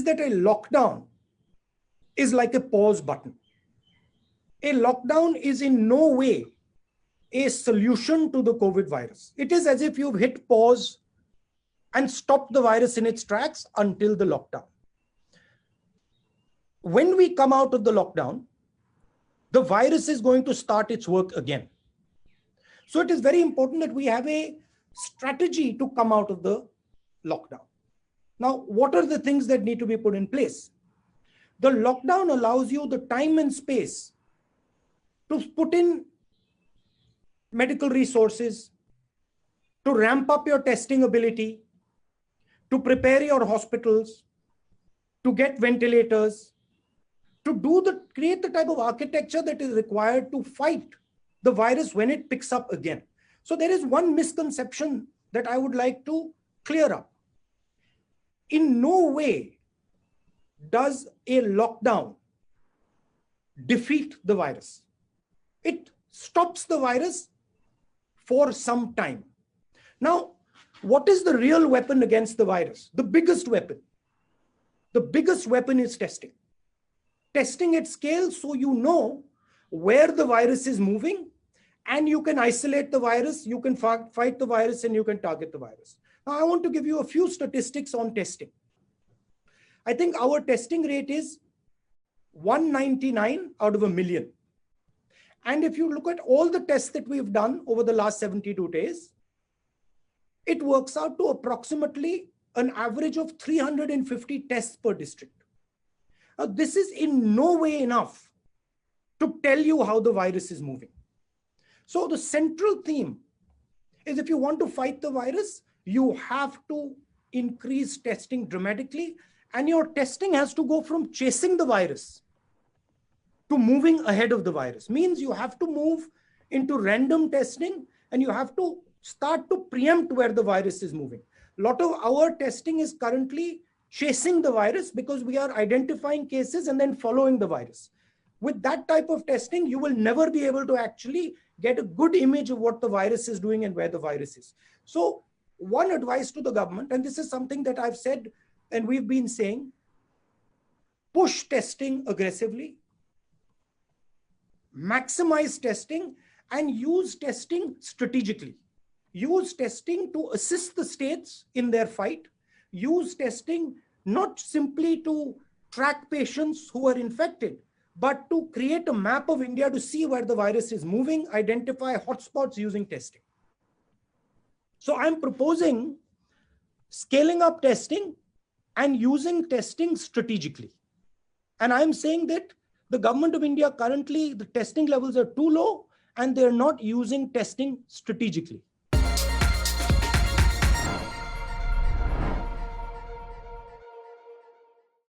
is that a lockdown is like a pause button. A lockdown is in no way a solution to the COVID virus. It is as if you've hit pause and stopped the virus in its tracks until the lockdown. When we come out of the lockdown, the virus is going to start its work again. So it is very important that we have a strategy to come out of the lockdown. Now, what are the things that need to be put in place? The lockdown allows you the time and space to put in medical resources, to ramp up your testing ability, to prepare your hospitals, to get ventilators, to create the type of architecture that is required to fight the virus when it picks up again. So there is one misconception that I would like to clear up. In no way does a lockdown defeat the virus. It stops the virus for some time. Now, what is the real weapon against the virus? The biggest weapon. The biggest weapon is testing. Testing at scale so you know where the virus is moving and you can isolate the virus, you can fight the virus, and you can target the virus. Now, I want to give you a few statistics on testing. I think our testing rate is 199 out of a million. And if you look at all the tests that we've done over the last 72 days, it works out to approximately an average of 350 tests per district. Now, this is in no way enough to tell you how the virus is moving. So the central theme is if you want to fight the virus, you have to increase testing dramatically, and your testing has to go from chasing the virus to moving ahead of the virus. Means you have to move into random testing and you have to start to preempt where the virus is moving. A lot of our testing is currently chasing the virus because we are identifying cases and then following the virus. With that type of testing, you will never be able to actually get a good image of what the virus is doing and where the virus is. So one advice to the government, and this is something that I've said and we've been saying, push testing aggressively, maximize testing, and use testing strategically. Use testing to assist the states in their fight. Use testing not simply to track patients who are infected, but to create a map of India to see where the virus is moving, identify hotspots using testing. So I'm proposing scaling up testing and using testing strategically. And I'm saying that the government of India currently, the testing levels are too low and they're not using testing strategically.